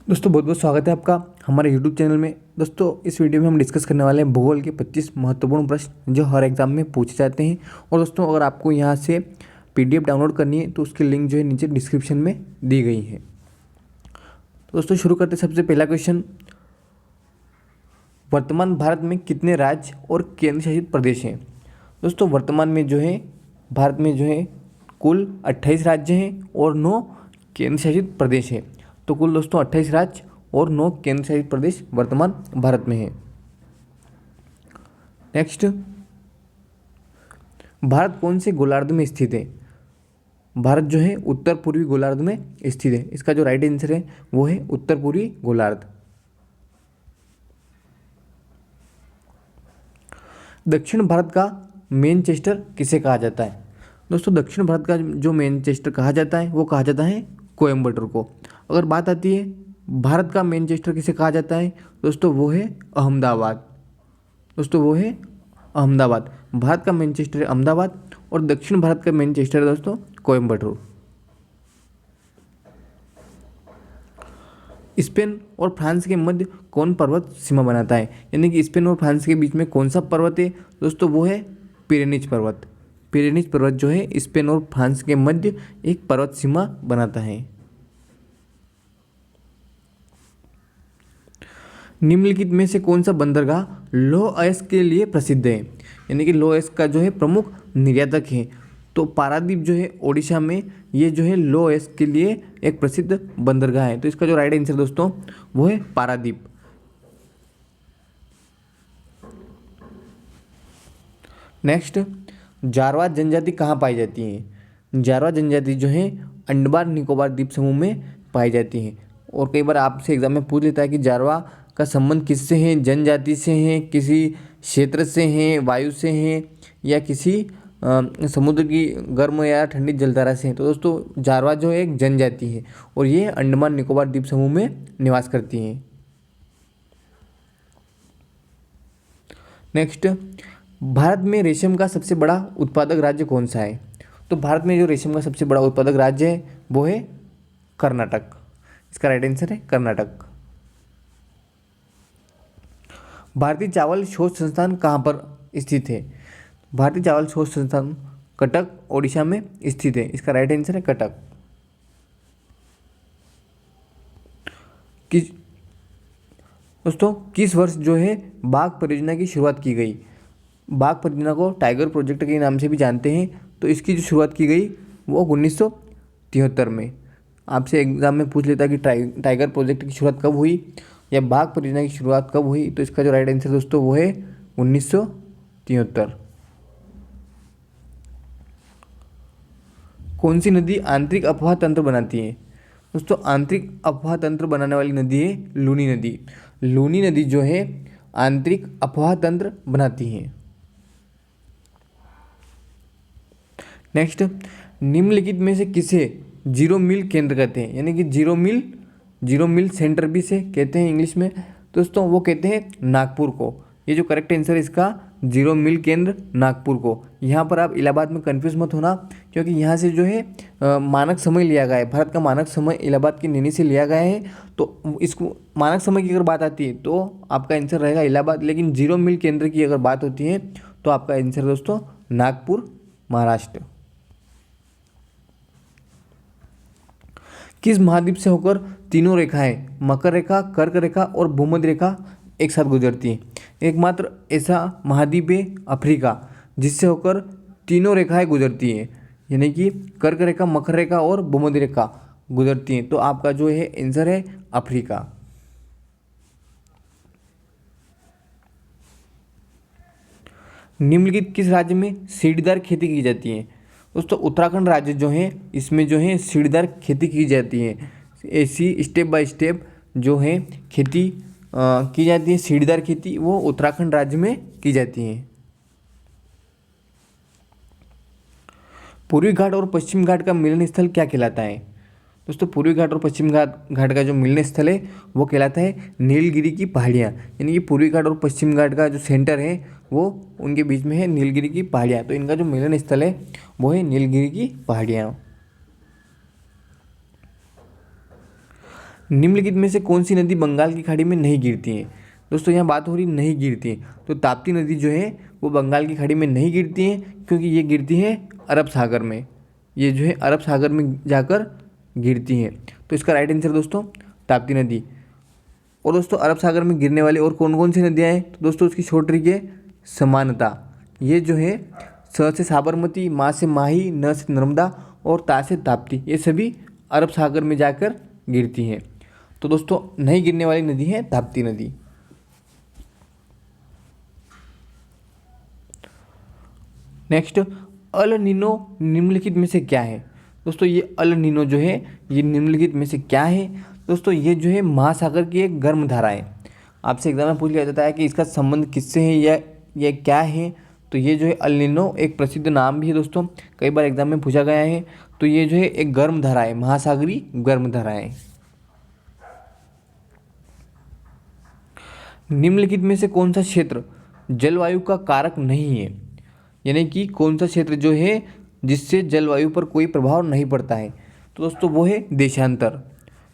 दोस्तों बहुत बहुत स्वागत है आपका हमारे YouTube चैनल में। दोस्तों इस वीडियो में हम डिस्कस करने वाले हैं भूगोल के 25 महत्वपूर्ण प्रश्न जो हर एग्जाम में पूछे जाते हैं। और दोस्तों अगर आपको यहाँ से PDF डाउनलोड करनी है तो उसकी लिंक जो है नीचे डिस्क्रिप्शन में दी गई है। तो दोस्तों शुरू करते हैं। सबसे पहला क्वेश्चन, वर्तमान भारत में कितने राज्य और केंद्र शासित प्रदेश हैं? दोस्तों वर्तमान में जो है भारत में जो है कुल 28 राज्य हैं और 9 केंद्र शासित प्रदेश हैं। तो कुल दोस्तों 28 राज्य और 9 केंद्र शासित प्रदेश वर्तमान भारत में है। नेक्स्ट, भारत कौन से गोलार्ध में स्थित है? भारत जो है उत्तर पूर्वी गोलार्ध में स्थित है। इसका जो राइट आंसर है वो है उत्तर पूर्वी गोलार्ध। दक्षिण भारत का मैनचेस्टर किसे कहा जाता है? दोस्तों दक्षिण भारत का जो मैनचेस्टर कहा जाता है वो कहा जाता है कोयम्बटूर को। अगर बात आती है भारत का मैनचेस्टर किसे कहा जाता है, दोस्तों वो है अहमदाबाद। दोस्तों वो है अहमदाबाद। भारत का मैनचेस्टर है अहमदाबाद और दक्षिण भारत का मैनचेस्टर है दोस्तों कोयम्बटूर। स्पेन और फ्रांस के मध्य कौन पर्वत सीमा बनाता है? यानी कि स्पेन और फ्रांस के बीच में कौन सा पर्वत है? दोस्तों वो है पिरेनीज पर्वत। पिरेनीज पर्वत जो है स्पेन और फ्रांस के मध्य एक पर्वत सीमा बनाता है। निम्नलिखित में से कौन सा बंदरगाह लौह अयस्क के लिए प्रसिद्ध है? यानी कि लौह अयस्क का जो है प्रमुख निर्यातक है। तो पारादीप जो है ओडिशा में ये जो है लौह अयस्क के लिए एक प्रसिद्ध बंदरगाह है। तो इसका जो राइट आंसर दोस्तों वो है पारादीप। नेक्स्ट, जारवा जनजाति कहाँ पाई जाती है? जारवा जनजाति जो है अंडमान निकोबार द्वीप समूह में पाई जाती है। और कई बार आपसे एग्जाम में पूछ लेता है कि जारवा का संबंध किससे है? जनजाति से है, किसी क्षेत्र से है, वायु से है, या किसी समुद्र की गर्म या ठंडी जलधारा से है। तो दोस्तों जारवा जो है एक जनजाति है और ये अंडमान निकोबार द्वीप समूह में निवास करती हैं। नेक्स्ट, भारत में रेशम का सबसे बड़ा उत्पादक राज्य कौन सा है? तो भारत में जो रेशम का सबसे बड़ा उत्पादक राज्य है वो है कर्नाटक। इसका राइट आंसर है कर्नाटक। भारतीय चावल शोध संस्थान कहाँ पर स्थित है? भारतीय चावल शोध संस्थान कटक ओडिशा में स्थित है। इसका राइट आंसर है कटक। किस दोस्तों किस वर्ष जो है बाघ परियोजना की शुरुआत की गई? बाघ परियोजना को टाइगर प्रोजेक्ट के नाम से भी जानते हैं। तो इसकी जो शुरुआत की गई वो 1973 में। आपसे एग्जाम में पूछ लेता है कि टाइगर प्रोजेक्ट की शुरुआत कब हुई या बाघ परियोजना की शुरुआत कब हुई? तो इसका जो राइट आंसर दोस्तों वो है 1973। कौन सी नदी आंतरिक अफवाह तंत्र बनाती है? दोस्तों आंतरिक अफवाह तंत्र बनाने वाली नदी है लूनी नदी। लूनी नदी जो है आंतरिक अफवाह तंत्र बनाती है। नेक्स्ट, निम्नलिखित में से किसे जीरो मिल केंद्र कहते हैं? यानी कि जीरो मिल सेंटर भी से कहते हैं इंग्लिश में। दोस्तों वो कहते हैं नागपुर को। ये जो करेक्ट आंसर है इसका जीरो मिल केंद्र नागपुर को। यहाँ पर आप इलाहाबाद में कंफ्यूज मत होना, क्योंकि यहाँ से जो है मानक समय लिया गया है। भारत का मानक समय इलाहाबाद की नैनी से लिया गया है। तो इसको मानक समय की अगर बात आती है तो आपका आंसर रहेगा इलाहाबाद, लेकिन जीरो मिल केंद्र की अगर बात होती है तो आपका आंसर दोस्तों नागपुर महाराष्ट्र। किस महाद्वीप से होकर तीनों रेखाएं मकर रेखा, कर्क रेखा और भूमध्य रेखा एक साथ गुजरती हैं? एकमात्र ऐसा महाद्वीप है अफ्रीका जिससे होकर तीनों रेखाएं गुजरती हैं, यानी कि कर्क रेखा, मकर रेखा और भूमध्य रेखा गुजरती हैं। तो आपका जो है आंसर है अफ्रीका। निम्नलिखित किस राज्य में सीढ़ीदार खेती की जाती है? दोस्तों उत्तराखंड राज्य जो है इसमें जो है सीढ़ीदार खेती की जाती है। ऐसी स्टेप बाय स्टेप जो है खेती की जाती है, सीढ़ीदार खेती वो उत्तराखंड राज्य में की जाती है। पूर्वी घाट और पश्चिम घाट का मिलन स्थल क्या कहलाता है? दोस्तों पूर्वी घाट और पश्चिम घाट का जो मिलन स्थल है वो कहलाता है नीलगिरी की पहाड़ियाँ। यानी कि पूर्वी घाट और पश्चिम घाट का जो सेंटर है वो उनके बीच में है नीलगिरी की पहाड़ियाँ। तो इनका जो मिलन स्थल है वो है नीलगिरी की पहाड़ियाँ। निम्नलिखित में से कौन सी नदी बंगाल की खाड़ी में नहीं गिरती है? दोस्तों यहाँ बात हो रही नहीं गिरती है, तो ताप्ती नदी जो है वो बंगाल की खाड़ी में नहीं गिरती है, क्योंकि ये गिरती है अरब सागर में। ये जो है अरब सागर में जाकर गिरती हैं। तो इसका राइट आंसर दोस्तों ताप्ती नदी। और दोस्तों अरब सागर में गिरने वाली और कौन कौन सी नदियाँ हैं? तो दोस्तों उसकी शॉर्ट ट्रिक है समानता। ये जो है स से साबरमती, मा से माही, न से नर्मदा और ता से ताप्ती, ये सभी अरब सागर में जाकर गिरती हैं। तो दोस्तों नहीं गिरने वाली नदी है ताप्ती नदी। नेक्स्ट, अल नीनो निम्नलिखित में से क्या है? दोस्तों ये अल नीनो जो है ये निम्नलिखित में से क्या है? दोस्तों ये जो है महासागर की एक गर्म धारा है। आपसे एग्जाम में पूछ लिया जाता है कि इसका संबंध किससे है या ये क्या है? तो ये जो है अल नीनो एक प्रसिद्ध नाम भी है दोस्तों, कई बार एग्जाम में पूछा गया है। तो ये जो है एक गर्म धारा है, महासागरीय गर्म धारा है। निम्नलिखित में से कौन सा क्षेत्र जलवायु का कारक नहीं है? यानी कि कौन सा क्षेत्र जो है जिससे जलवायु पर कोई प्रभाव नहीं पड़ता है? तो दोस्तों वो है देशांतर,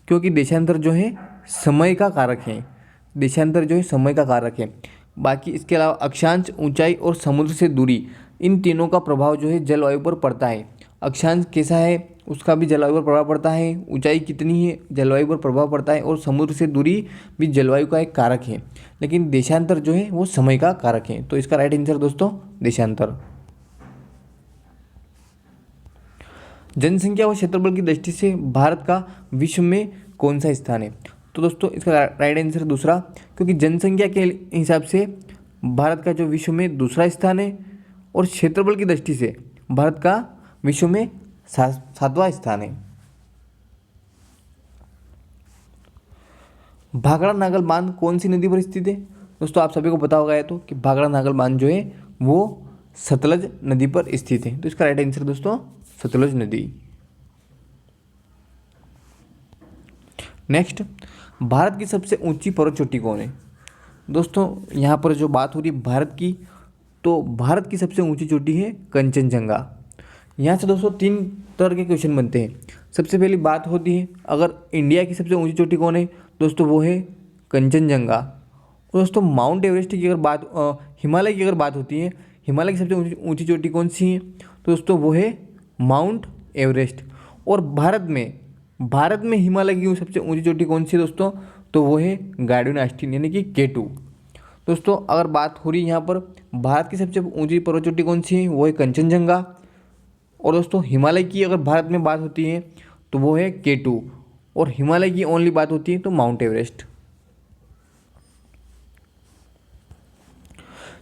क्योंकि देशांतर जो है समय का कारक है। देशांतर जो है समय का कारक है। बाकी इसके अलावा अक्षांश, ऊंचाई और समुद्र से दूरी, इन तीनों का प्रभाव जो है जलवायु पर पड़ता है। अक्षांश कैसा है उसका भी जलवायु पर प्रभाव पड़ता है, ऊंचाई कितनी है जलवायु पर प्रभाव पड़ता है, और समुद्र से दूरी भी जलवायु का एक कारक है। लेकिन देशांतर जो है वो समय का कारक है। तो इसका राइट आंसर दोस्तों देशांतर। जनसंख्या व क्षेत्रफल की दृष्टि से भारत का विश्व में कौन सा स्थान है? तो दोस्तों इसका राइट आंसर दूसरा, क्योंकि जनसंख्या के हिसाब से भारत का जो विश्व में दूसरा स्थान है, और क्षेत्रफल की दृष्टि से भारत का विश्व में सातवां स्थान है। भाखड़ा नागल बांध कौन सी नदी पर स्थित है? दोस्तों आप सभी को पता होगा तो कि भाखड़ा नागल बांध जो है वो सतलज नदी पर स्थित है। तो इसका राइट आंसर दोस्तों सतलज नदी। नेक्स्ट, भारत की सबसे ऊंची पर्वत चोटी कौन है? दोस्तों यहाँ पर जो बात हो रही है भारत की, तो भारत की सबसे ऊंची चोटी है कंचनजंगा। यहाँ से दोस्तों तीन तरह के क्वेश्चन बनते हैं। सबसे पहली बात होती है अगर इंडिया की सबसे ऊंची चोटी कौन है, दोस्तों वो है कंचनजंगा। और दोस्तों माउंट एवरेस्ट की अगर बात हिमालय की अगर बात होती है, हिमालय की सबसे ऊंची चोटी कौन सी है? तो दोस्तों वो है माउंट एवरेस्ट। और भारत में हिमालय की सबसे ऊंची चोटी कौन सी है दोस्तों? तो वो है गार्डियन ऑस्टिन यानी कि K2। दोस्तों अगर बात हो रही है यहाँ पर भारत की सबसे ऊंची पर्वत चोटी कौन सी है, वो है कंचनजंगा। और दोस्तों हिमालय की अगर भारत में बात होती है तो वो है K2, और हिमालय की ओनली बात होती है तो माउंट एवरेस्ट।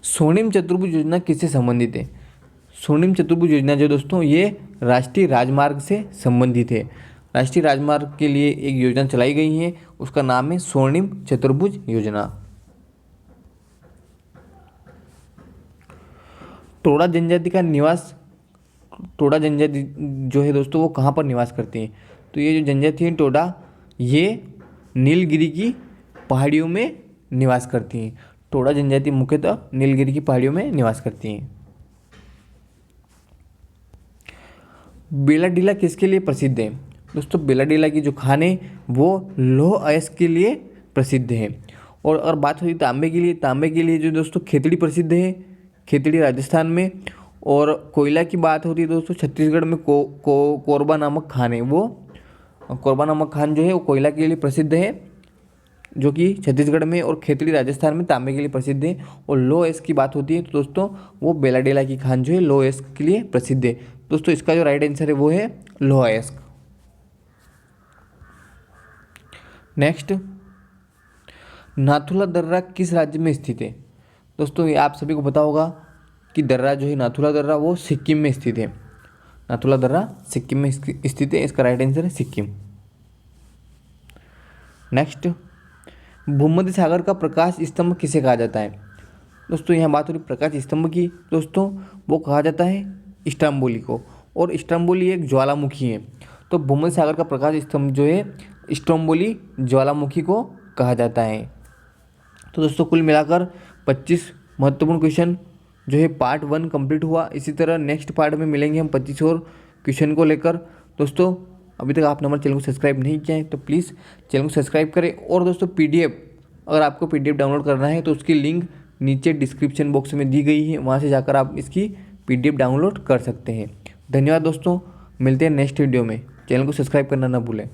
स्वर्णिम चतुर्भुज योजना किससे संबंधित है? स्वर्णिम चतुर्भुज योजना जो दोस्तों ये राष्ट्रीय राजमार्ग से संबंधित है। राष्ट्रीय राजमार्ग के लिए एक योजना चलाई गई है, उसका नाम है स्वर्णिम चतुर्भुज योजना। टोडा जनजाति का निवास, टोडा जनजाति जो है दोस्तों वो कहाँ पर निवास करती है? तो ये जो जनजाति है टोडा, ये नीलगिरी की पहाड़ियों में निवास करती हैं। टोडा जनजाति मुख्यतः नीलगिरी की पहाड़ियों में निवास करती हैं। बेलाडीला किसके लिए प्रसिद्ध है? दोस्तों बेलाडीला की जो खान है वो लौह अयस्क के लिए प्रसिद्ध है। और अगर बात हुई तांबे के लिए जो दोस्तों खेतड़ी प्रसिद्ध है, खेतड़ी राजस्थान में। और कोयला की बात होती है दोस्तों छत्तीसगढ़ में कोरबा नामक खान है, वो कोरबा नामक खान जो है वो कोयला के लिए प्रसिद्ध है, जो कि छत्तीसगढ़ में। और खेतड़ी राजस्थान में तांबे के लिए प्रसिद्ध है। और लौह अयस्क की बात होती है तो दोस्तों वो बेलाडीला की खान जो है लौह अयस्क के लिए प्रसिद्ध है। दोस्तों इसका जो राइट आंसर है वो है लौह अयस्क। नेक्स्ट, नाथुला दर्रा किस राज्य में स्थित है? दोस्तों ये आप सभी को पता होगा कि दर्रा जो है नाथुला दर्रा वो सिक्किम में स्थित है। नाथुला दर्रा सिक्किम में स्थित है, इसका राइट आंसर है सिक्किम। नेक्स्ट, भूमध्य सागर का प्रकाश स्तंभ किसे कहा जाता है? दोस्तों यहाँ बात हो रही प्रकाश स्तंभ की, दोस्तों वो कहा जाता है स्ट्रोम्बोली को। और स्ट्रोम्बोली एक ज्वालामुखी है। तो भूमध्य सागर का प्रकाश स्तंभ जो है स्ट्रोम्बोली ज्वालामुखी को कहा जाता है। तो दोस्तों कुल मिलाकर 25 महत्वपूर्ण क्वेश्चन जो है पार्ट 1 कंप्लीट हुआ। इसी तरह नेक्स्ट पार्ट में मिलेंगे हम 25 और क्वेश्चन को लेकर। दोस्तों अभी तक आपने हमारे चैनल को सब्सक्राइब नहीं किया है तो प्लीज़ चैनल को सब्सक्राइब करें। और दोस्तों PDF, अगर आपको PDF डाउनलोड करना है तो उसकी लिंक नीचे डिस्क्रिप्शन बॉक्स में दी गई है, वहाँ से जाकर आप इसकी PDF डाउनलोड कर सकते हैं। धन्यवाद दोस्तों, मिलते हैं नेक्स्ट वीडियो में। चैनल को सब्सक्राइब करना ना भूलें।